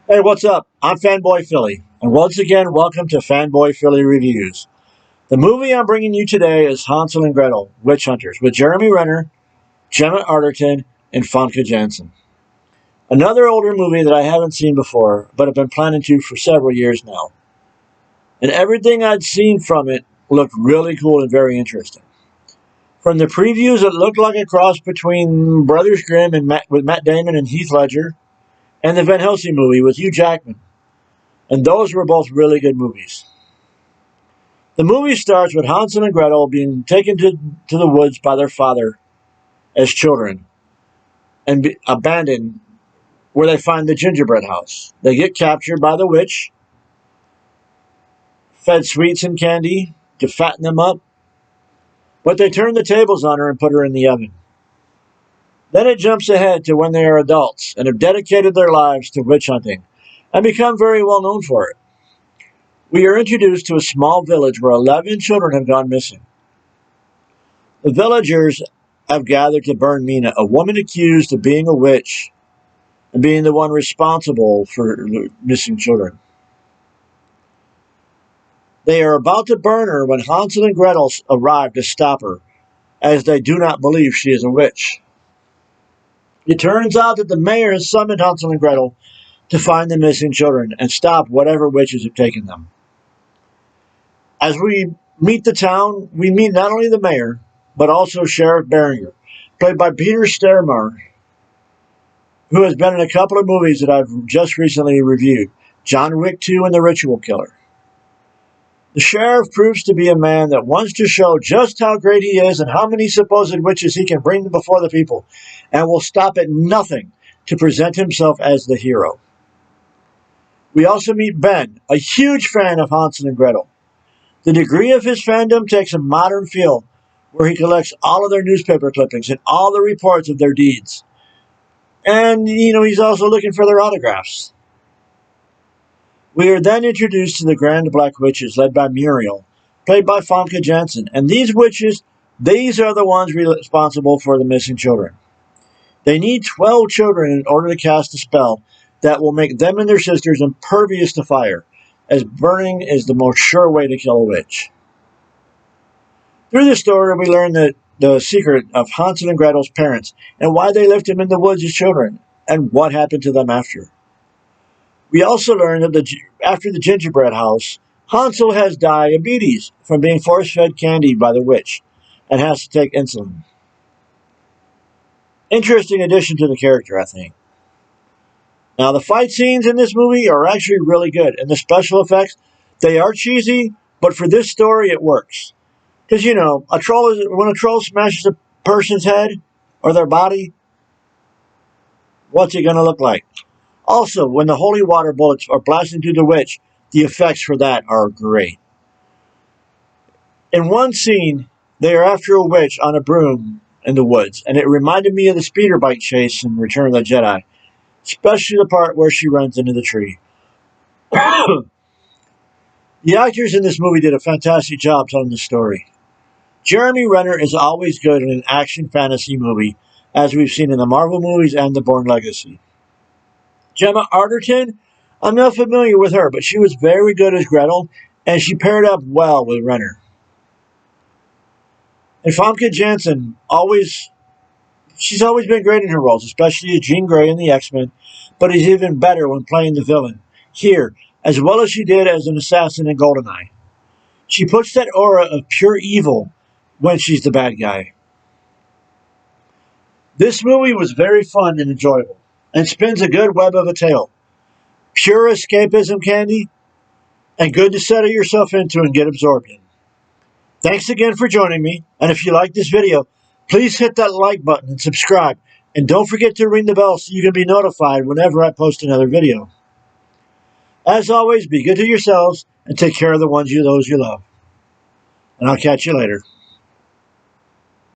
Hey, what's up? I'm Fanboy Philly, and once again, welcome to Fanboy Philly Reviews. The movie I'm bringing you today is Hansel and Gretel, Witch Hunters, with Jeremy Renner, Gemma Arterton, and Famke Janssen. Another older movie that I haven't seen before, but have been planning to for several years now. And everything I'd seen from it looked really cool and very interesting. From the previews, it looked like a cross between Brothers Grimm with Matt Damon and Heath Ledger, and the Van Helsing movie with Hugh Jackman. And those were both really good movies. The movie starts with Hansel and Gretel being taken to the woods by their father as children and abandoned where they find the gingerbread house. They get captured by the witch, fed sweets and candy to fatten them up, but they turn the tables on her and put her in the oven. Then it jumps ahead to when they are adults and have dedicated their lives to witch hunting and become very well known for it. We are introduced to a small village where 11 children have gone missing. The villagers have gathered to burn Mina, a woman accused of being a witch and being the one responsible for the missing children. They are about to burn her when Hansel and Gretel arrive to stop her, as they do not believe she is a witch. It turns out that the mayor has summoned Hansel and Gretel to find the missing children and stop whatever witches have taken them. As we meet the town, we meet not only the mayor, but also Sheriff Beringer, played by Peter Stormare, who has been in a couple of movies that I've just recently reviewed, John Wick 2 and The Ritual Killer. The sheriff proves to be a man that wants to show just how great he is and how many supposed witches he can bring before the people, and will stop at nothing to present himself as the hero. We also meet Ben, a huge fan of Hansel and Gretel. The degree of his fandom takes a modern feel, where he collects all of their newspaper clippings and all the reports of their deeds. And, he's also looking for their autographs. We are then introduced to the Grand Black Witches, led by Muriel, played by Famke Janssen. And these witches, these are the ones responsible for the missing children. They need 12 children in order to cast a spell that will make them and their sisters impervious to fire, as burning is the most sure way to kill a witch. Through the story, we learn the secret of Hansel and Gretel's parents and why they left them in the woods as children and what happened to them after. We also learn that after the gingerbread house, Hansel has diabetes from being force-fed candy by the witch and has to take insulin. Interesting addition to the character, I think. Now, the fight scenes in this movie are actually really good, and the special effects, they are cheesy, but for this story, it works. Because, when a troll smashes a person's head or their body, what's it going to look like? Also, when the holy water bullets are blasting through the witch, the effects for that are great. In one scene, they are after a witch on a broom in the woods, and it reminded me of the speeder bike chase in Return of the Jedi, especially the part where she runs into the tree. The actors in this movie did a fantastic job telling the story. Jeremy Renner is always good in an action fantasy movie, as we've seen in the Marvel movies and The Bourne Legacy. Gemma Arterton, I'm not familiar with her, but she was very good as Gretel, and she paired up well with Renner. And Famke Janssen, she's always been great in her roles, especially as Jean Grey in the X-Men, but is even better when playing the villain, here, as well as she did as an assassin in GoldenEye. She puts that aura of pure evil when she's the bad guy. This movie was very fun and enjoyable, and spins a good web of a tale. Pure escapism candy, and good to settle yourself into and get absorbed in. Thanks again for joining me, and if you like this video, please hit that like button and subscribe, and don't forget to ring the bell so you can be notified whenever I post another video. As always, be good to yourselves, and take care of those you love. And I'll catch you later.